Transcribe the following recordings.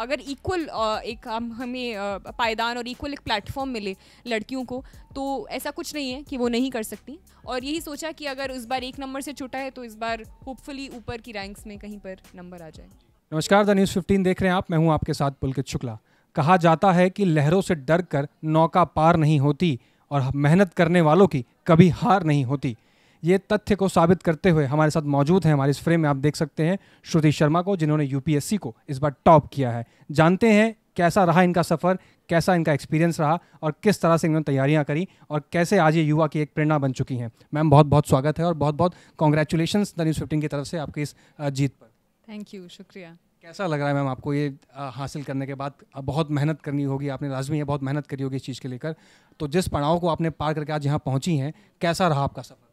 अगर इक्वल एक हमें पायदान और इक्वल एक प्लेटफॉर्म मिले लड़कियों को, तो ऐसा कुछ नहीं है कि वो नहीं कर सकती। और यही सोचा कि अगर उस बार 1 नंबर से छूटा है तो इस बार होपफुली ऊपर की रैंक्स में कहीं पर नंबर आ जाए। नमस्कार, द न्यूज़ 15 देख रहे हैं आप। मैं हूं आपके साथ पुलकित शुक्ला। कहा जाता है कि लहरों से डर कर नौका पार नहीं होती और मेहनत करने वालों की कभी हार नहीं होती। ये तथ्य को साबित करते हुए हमारे साथ मौजूद हैं, हमारे इस फ्रेम में आप देख सकते हैं, श्रुति शर्मा को, जिन्होंने यूपीएससी को इस बार टॉप किया है। जानते हैं कैसा रहा इनका सफ़र, कैसा इनका एक्सपीरियंस रहा और किस तरह से इन्होंने तैयारियां करी और कैसे आज ये युवा की एक प्रेरणा बन चुकी हैं। मैम, बहुत बहुत स्वागत है और बहुत बहुत कॉन्ग्रेचुलेशंस द न्यूज़ 15 की तरफ से आपकी इस जीत पर। थैंक यू, शुक्रिया। कैसा लग रहा है मैम आपको ये हासिल करने के बाद? बहुत मेहनत करनी होगी, आपने लाजमी है बहुत मेहनत करी होगी इस चीज़ के लेकर। तो जिस पड़ाव को आपने पार करके आज यहाँ पहुँची हैं, कैसा रहा आपका सफ़र?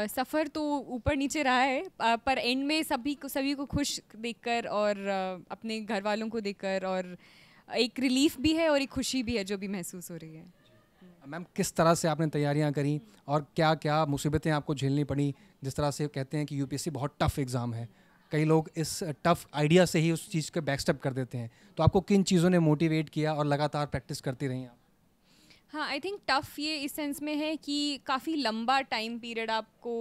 सफ़र तो ऊपर नीचे रहा है, पर एंड में सभी को खुश देखकर और अपने घर वालों को देखकर और एक रिलीफ भी है और एक खुशी भी है जो भी महसूस हो रही है। मैम, किस तरह से आपने तैयारियां करी और क्या क्या मुसीबतें आपको झेलनी पड़ी? जिस तरह से कहते हैं कि यूपीएससी बहुत टफ एग्ज़ाम है, कई लोग इस टफ आइडिया से ही उस चीज़ के बैकस्टेप कर देते हैं, तो आपको किन चीज़ों ने मोटिवेट किया और लगातार प्रैक्टिस करती रही आप? हाँ, आई थिंक टफ़ ये इस सेंस में है कि काफ़ी लंबा टाइम पीरियड आपको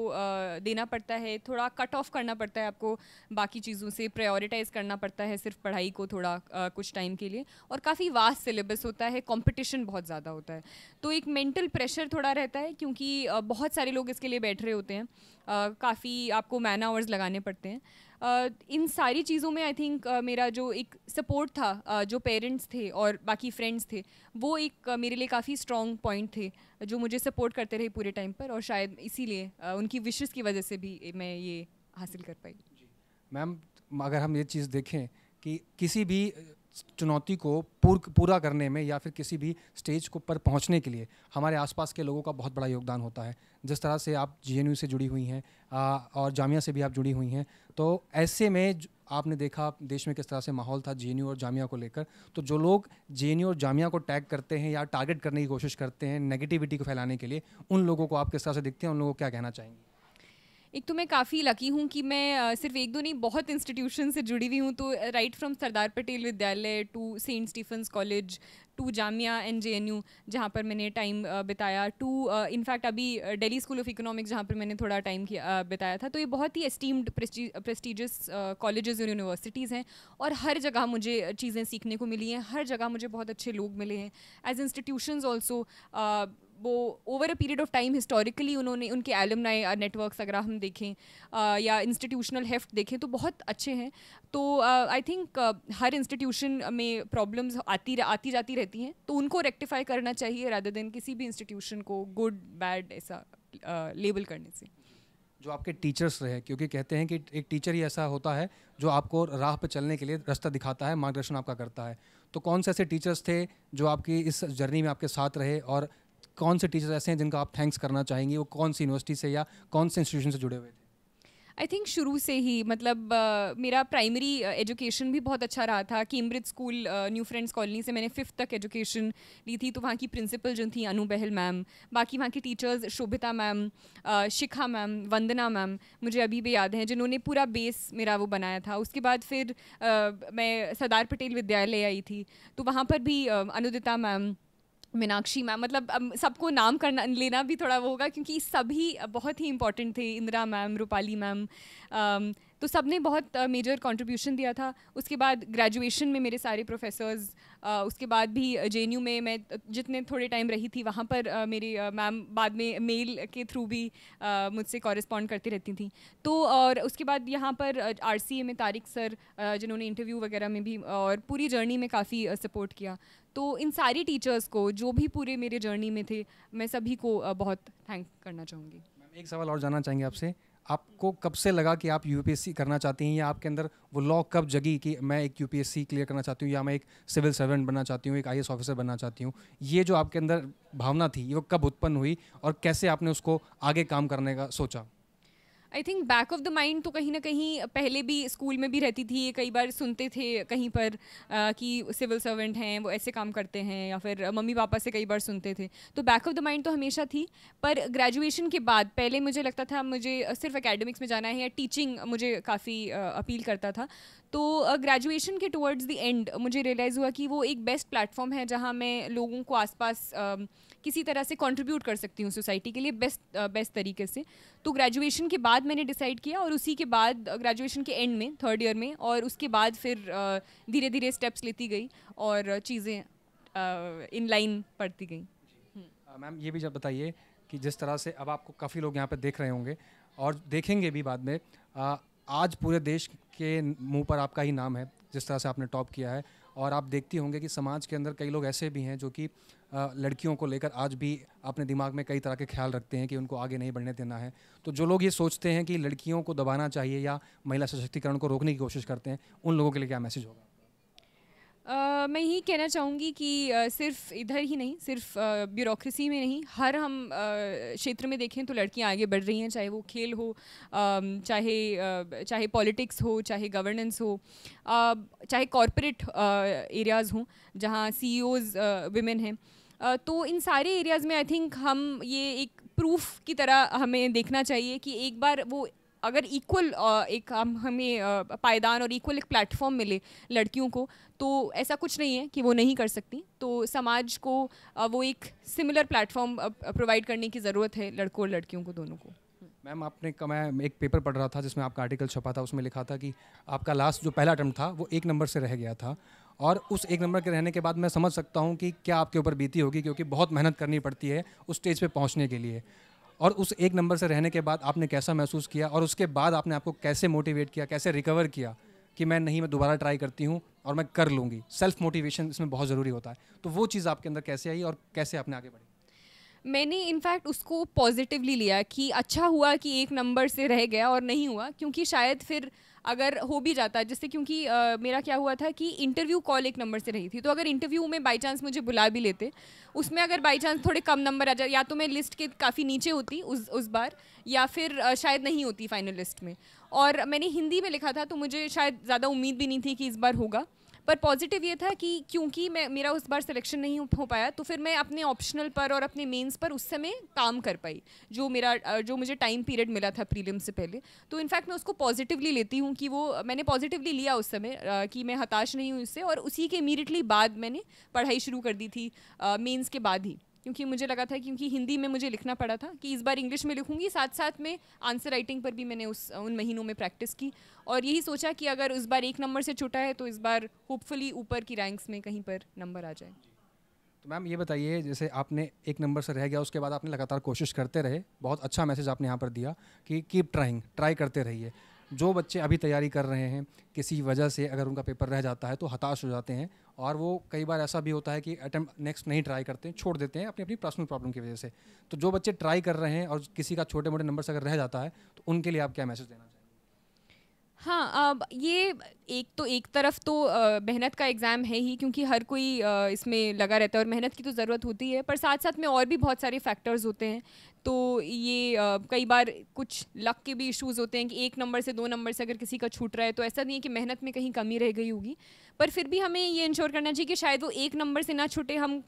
देना पड़ता है, थोड़ा कट ऑफ करना पड़ता है आपको, बाकी चीज़ों से प्रायोरिटाइज़ करना पड़ता है सिर्फ पढ़ाई को थोड़ा कुछ टाइम के लिए, और काफ़ी वास्ट सिलेबस होता है, कंपटीशन बहुत ज़्यादा होता है, तो एक मेंटल प्रेशर थोड़ा रहता है क्योंकि बहुत सारे लोग इसके लिए बैठ रहे होते हैं, काफ़ी आपको मैन आवर्स लगाने पड़ते हैं। इन सारी चीज़ों में आई थिंक मेरा जो एक सपोर्ट था, जो पेरेंट्स थे और बाकी फ्रेंड्स थे, वो एक मेरे लिए काफ़ी स्ट्रॉन्ग पॉइंट थे जो मुझे सपोर्ट करते रहे पूरे टाइम पर, और शायद इसीलिए उनकी विशेस की वजह से भी मैं ये हासिल कर पाई। मैम, अगर हम ये चीज़ देखें कि किसी भी चुनौती को पूरा करने में या फिर किसी भी स्टेज को पर पहुंचने के लिए हमारे आसपास के लोगों का बहुत बड़ा योगदान होता है। जिस तरह से आप जेएनयू से जुड़ी हुई हैं और जामिया से भी आप जुड़ी हुई हैं, तो ऐसे में आपने देखा देश में किस तरह से माहौल था जेएनयू और जामिया को लेकर, तो जो लोग जेएनयू और जामिया को टैग करते हैं या टारगेट करने की कोशिश करते हैं नेगेटिविटी को फैलाने के लिए, उन लोगों को आप किस तरह से दिखते हैं, उन लोगों को क्या कहना चाहेंगे? एक तो मैं काफ़ी लकी हूँ कि मैं सिर्फ एक दो नहीं बहुत इंस्टीट्यूशन से जुड़ी हुई हूँ, तो right from Sardar Patel Vidyalaya to Saint Stephen's College to Jamia and JNU जहाँ पर मैंने टाइम बिताया, टू इनफैक्ट अभी दिल्ली स्कूल ऑफ इकोनॉमिक्स जहाँ पर मैंने थोड़ा टाइम बिताया था, तो ये बहुत ही एस्टीम्ड प्रेस्टिजियस कॉलेजेस और यूनिवर्सिटीज़ हैं, और हर जगह मुझे चीज़ें सीखने को मिली हैं, हर जगह मुझे बहुत अच्छे लोग मिले हैं। एज इंस्टीट्यूशंस ऑल्सो वो over a period of time historically उन्होंने उनके एलुमनाई नेटवर्क्स अगर हम देखें या इंस्टीट्यूशनल हेफ्ट देखें तो बहुत अच्छे हैं। तो आई थिंक हर इंस्टीट्यूशन में प्रॉब्लम्स आती जाती रहती हैं, तो उनको रेक्टिफाई करना चाहिए रादर देन किसी भी इंस्टीट्यूशन को गुड बैड ऐसा लेबल करने से। जो आपके टीचर्स रहे, क्योंकि कहते हैं कि एक टीचर ही ऐसा होता है जो आपको राह पर चलने के लिए रास्ता दिखाता है, मार्गदर्शन आपका करता है, तो कौन से ऐसे टीचर्स थे जो आपकी इस जर्नी में आपके साथ रहे और कौन से टीचर्स ऐसे हैं जिनका आप थैंक्स करना चाहेंगे? वो कौन सी यूनिवर्सिटी से या कौन से इंस्टीट्यूशन से जुड़े हुए थे? आई थिंक शुरू से ही मतलब मेरा प्राइमरी एजुकेशन भी बहुत अच्छा रहा था। Cambridge school new friends colony से मैंने 5th तक एजुकेशन ली थी, तो वहाँ की प्रिंसिपल जो थी अनु बहल मैम, बाकी वहाँ की टीचर्स शोभिता मैम, शिखा मैम, वंदना मैम मुझे अभी भी याद हैं, जिन्होंने पूरा बेस मेरा वो बनाया था। उसके बाद फिर मैं सरदार पटेल विद्यालय आई थी, तो वहाँ पर भी अनुदिता मैम, मीनाक्षी मैम, मतलब सबको नाम करना लेना भी थोड़ा वो होगा क्योंकि सभी बहुत ही इंपॉर्टेंट थे, इंदिरा मैम, रूपाली मैम, तो सब ने बहुत मेजर कंट्रीब्यूशन दिया था। उसके बाद ग्रेजुएशन में मेरे सारे प्रोफेसर्स, उसके बाद भी जेएनयू में मैं जितने थोड़े टाइम रही थी वहाँ पर मेरी मैम बाद में मेल के थ्रू भी मुझसे कॉरेस्पॉन्ड करती रहती थी। तो और उसके बाद यहाँ पर आरसीए में तारिक सर, जिन्होंने इंटरव्यू वगैरह में भी और पूरी जर्नी में काफ़ी सपोर्ट किया। तो इन सारी टीचर्स को जो भी पूरे मेरे जर्नी में थे, मैं सभी को बहुत थैंक करना चाहूँगी। मैम, एक सवाल और जानना चाहेंगे आपसे, आपको कब से लगा कि आप यूपीएससी करना चाहती हैं, या आपके अंदर वो लॉ कब जगी कि मैं एक यूपीएससी क्लियर करना चाहती हूँ या मैं एक सिविल सर्वेंट बनना चाहती हूँ, एक आईएएस ऑफिसर बनना चाहती हूँ? ये जो आपके अंदर भावना थी, ये वो कब उत्पन्न हुई और कैसे आपने उसको आगे काम करने का सोचा? I think back of the mind तो कहीं ना कहीं पहले भी स्कूल में भी रहती थी, कई बार सुनते थे कहीं पर कि सिविल सर्वेंट हैं वो ऐसे काम करते हैं, या फिर मम्मी पापा से कई बार सुनते थे, तो बैक ऑफ द माइंड तो हमेशा थी। पर ग्रेजुएशन के बाद पहले मुझे लगता था मुझे सिर्फ एकेडमिक्स में जाना है या टीचिंग मुझे काफ़ी अपील करता था, तो ग्रेजुएशन के टुवर्ड्स द एंड मुझे रियलाइज़ हुआ कि वो एक बेस्ट प्लेटफॉर्म है जहाँ मैं लोगों को आसपास किसी तरह से कंट्रीब्यूट कर सकती हूँ सोसाइटी के लिए बेस्ट तरीके से। तो ग्रेजुएशन के बाद मैंने डिसाइड किया, और उसी के बाद ग्रेजुएशन के एंड में 3rd ईयर में, और उसके बाद फिर धीरे धीरे स्टेप्स लेती गई और चीज़ें इन लाइन पड़ती गई। मैम ये भी जब बताइए कि जिस तरह से अब आपको काफ़ी लोग यहाँ पे देख रहे होंगे और देखेंगे भी बाद में, आज पूरे देश के मुंह पर आपका ही नाम है जिस तरह से आपने टॉप किया है, और आप देखती होंगे कि समाज के अंदर कई लोग ऐसे भी हैं जो कि लड़कियों को लेकर आज भी अपने दिमाग में कई तरह के ख्याल रखते हैं कि उनको आगे नहीं बढ़ने देना है। तो जो लोग ये सोचते हैं कि लड़कियों को दबाना चाहिए या महिला सशक्तिकरण को रोकने की कोशिश करते हैं, उन लोगों के लिए क्या मैसेज होगा? मैं यही कहना चाहूँगी कि सिर्फ इधर ही नहीं, सिर्फ ब्यूरोक्रेसी में नहीं, हर हम क्षेत्र में देखें तो लड़कियाँ आगे बढ़ रही हैं, चाहे वो खेल हो, चाहे पॉलिटिक्स हो, चाहे गवर्नेंस हो, चाहे कॉरपोरेट एरियाज़ हों जहाँ सीईओज़ विमेन हैं। तो इन सारे एरियाज़ में आई थिंक हम ये एक प्रूफ की तरह हमें देखना चाहिए कि एक बार वो अगर इक्वल एक हमें पायदान और इक्वल एक प्लेटफॉर्म मिले लड़कियों को, तो ऐसा कुछ नहीं है कि वो नहीं कर सकती। तो समाज को वो एक सिमिलर प्लेटफॉर्म प्रोवाइड करने की ज़रूरत है लड़कों और लड़कियों को, दोनों को। मैम मैं एक पेपर पढ़ रहा था जिसमें आपका आर्टिकल छपा था, उसमें लिखा था कि आपका लास्ट जो पहला अटेम्प्ट था वो 1 नंबर से रह गया था, और उस 1 नंबर के रहने के बाद मैं समझ सकता हूँ कि क्या आपके ऊपर बीती होगी, क्योंकि बहुत मेहनत करनी पड़ती है उस स्टेज पे पहुँचने के लिए। और उस 1 नंबर से रहने के बाद आपने कैसा महसूस किया, और उसके बाद आपने आपको कैसे मोटिवेट किया, कैसे रिकवर किया कि मैं दोबारा ट्राई करती हूँ और मैं कर लूँगी? सेल्फ मोटिवेशन इसमें बहुत ज़रूरी होता है, तो वो चीज़ आपके अंदर कैसे आई और कैसे आपने आगे बढ़ी? मैंने इनफैक्ट उसको पॉजिटिवली लिया कि अच्छा हुआ कि 1 नंबर से रह गया और नहीं हुआ, क्योंकि शायद फिर अगर हो भी जाता, जैसे क्योंकि मेरा क्या हुआ था कि इंटरव्यू कॉल 1 नंबर से रही थी, तो अगर इंटरव्यू में बाई चांस मुझे बुला भी लेते, उसमें अगर बाई चांस थोड़े कम नंबर आ जाए, या तो मैं लिस्ट के काफ़ी नीचे होती उस बार, या फिर शायद नहीं होती फाइनल लिस्ट में। और मैंने हिंदी में लिखा था, तो मुझे शायद ज़्यादा उम्मीद भी नहीं थी कि इस बार होगा। पर पॉजिटिव ये था कि क्योंकि मेरा उस बार सिलेक्शन नहीं हो पाया, तो फिर मैं अपने ऑप्शनल पर और अपने मेंस पर उस समय काम कर पाई, जो मुझे टाइम पीरियड मिला था प्रीलिम्स से पहले। तो इनफैक्ट मैं उसको पॉजिटिवली लेती हूँ कि वो मैंने पॉजिटिवली लिया उस समय, कि मैं हताश नहीं हुई उससे, और उसी के इमीडिएटली बाद मैंने पढ़ाई शुरू कर दी थी मेंस के बाद ही, क्योंकि मुझे लगा था, क्योंकि हिंदी में मुझे लिखना पड़ा था, कि इस बार इंग्लिश में लिखूंगी, साथ साथ में आंसर राइटिंग पर भी मैंने उन महीनों में प्रैक्टिस की, और यही सोचा कि अगर उस बार 1 नंबर से छूटा है तो इस बार होपफुली ऊपर की रैंक्स में कहीं पर नंबर आ जाए। तो मैम ये बताइए, जैसे आपने 1 नंबर से रह गया, उसके बाद आपने लगातार कोशिश करते रहे, बहुत अच्छा मैसेज आपने यहाँ पर दिया कि कीप ट्राई करते रहिए। जो बच्चे अभी तैयारी कर रहे हैं, किसी वजह से अगर उनका पेपर रह जाता है तो हताश हो जाते हैं, और वो कई बार ऐसा भी होता है कि अटेम्प्ट नेक्स्ट नहीं ट्राई करते, छोड़ देते हैं अपनी अपनी पर्सनल प्रॉब्लम की वजह से। तो जो बच्चे ट्राई कर रहे हैं और किसी का छोटे मोटे नंबर से अगर रह जाता है, तो उनके लिए आप क्या मैसेज देना चाहिए? हाँ, अब ये एक तरफ तो मेहनत का एग्ज़ाम है ही, क्योंकि हर कोई इसमें लगा रहता है और मेहनत की तो ज़रूरत होती है, पर साथ साथ में और भी बहुत सारे फैक्टर्स होते हैं। तो ये कई बार कुछ लक के भी इश्यूज़ होते हैं कि 1 नंबर से 2 नंबर से अगर किसी का छूट रहा है, तो ऐसा नहीं है कि मेहनत में कहीं कमी रह गई होगी, पर फिर भी हमें ये इंश्योर करना चाहिए कि शायद वो 1 नंबर से ना छूटे, हम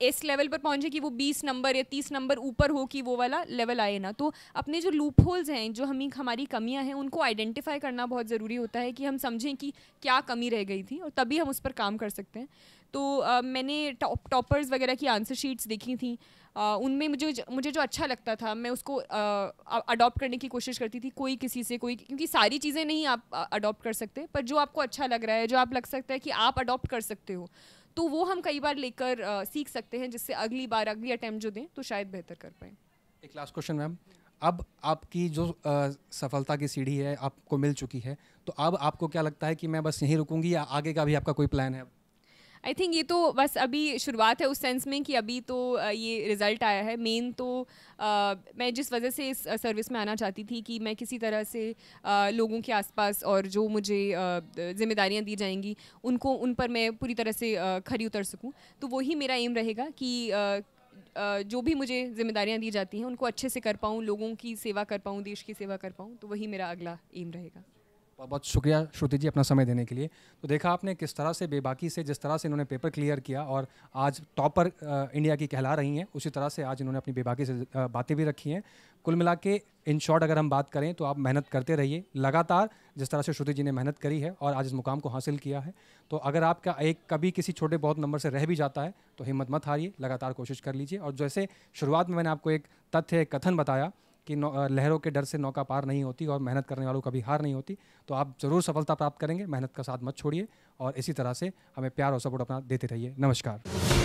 इस लेवल पर पहुंचे कि वो 20 नंबर या 30 नंबर ऊपर हो, कि वो वाला लेवल आए ना। तो अपने जो लूप होल्स हैं, जो हमारी कमियां हैं, उनको आइडेंटिफाई करना बहुत ज़रूरी होता है, कि हम समझें कि क्या कमी रह गई थी, और तभी हम उस पर काम कर सकते हैं। तो मैंने टॉपर्स वगैरह की आंसर शीट्स देखी थी, उनमें मुझे जो अच्छा लगता था मैं उसको अडॉप्ट करने की कोशिश करती थी, कोई किसी से कोई, क्योंकि सारी चीज़ें नहीं आप अडॉप्ट कर सकते, पर जो आपको अच्छा लग रहा है, जो आप लग सकता है कि आप अडॉप्ट कर सकते हो, तो वो हम कई बार लेकर सीख सकते हैं, जिससे अगली अटेम्प्ट जो दें तो शायद बेहतर कर पाएँ। एक लास्ट क्वेश्चन मैम, अब आपकी जो सफलता की सीढ़ी है आपको मिल चुकी है, तो अब आपको क्या लगता है कि मैं बस यहीं रुकूंगी या आगे का भी आपका कोई प्लान है? आई थिंक ये तो बस अभी शुरुआत है, उस सेंस में कि अभी तो ये रिज़ल्ट आया है। मेन तो मैं जिस वजह से इस सर्विस में आना चाहती थी कि मैं किसी तरह से लोगों के आसपास और जो मुझे जिम्मेदारियां दी जाएंगी उन पर मैं पूरी तरह से खरी उतर सकूं। तो वही मेरा एम रहेगा कि जो भी मुझे जिम्मेदारियां दी जाती हैं उनको अच्छे से कर पाऊँ, लोगों की सेवा कर पाऊँ, देश की सेवा कर पाऊँ। तो वही मेरा अगला एम रहेगा। बहुत बहुत शुक्रिया श्रुति जी अपना समय देने के लिए। तो देखा आपने किस तरह से बेबाकी से, जिस तरह से इन्होंने पेपर क्लियर किया और आज टॉपर इंडिया की कहला रही हैं, उसी तरह से आज इन्होंने अपनी बेबाकी से बातें भी रखी हैं। कुल मिला के इन शॉर्ट अगर हम बात करें तो आप मेहनत करते रहिए लगातार, जिस तरह से श्रुति जी ने मेहनत करी है और आज इस मुकाम को हासिल किया है। तो अगर आपका एक कभी किसी छोटे बहुत नंबर से रह भी जाता है तो हिम्मत मत हारिए, लगातार कोशिश कर लीजिए। और जैसे शुरुआत में मैंने आपको एक तथ्य, एक कथन बताया कि लहरों के डर से नौका पार नहीं होती और मेहनत करने वालों को कभी हार नहीं होती, तो आप ज़रूर सफलता प्राप्त करेंगे। मेहनत का साथ मत छोड़िए और इसी तरह से हमें प्यार और सपोर्ट अपना देते रहिए। नमस्कार।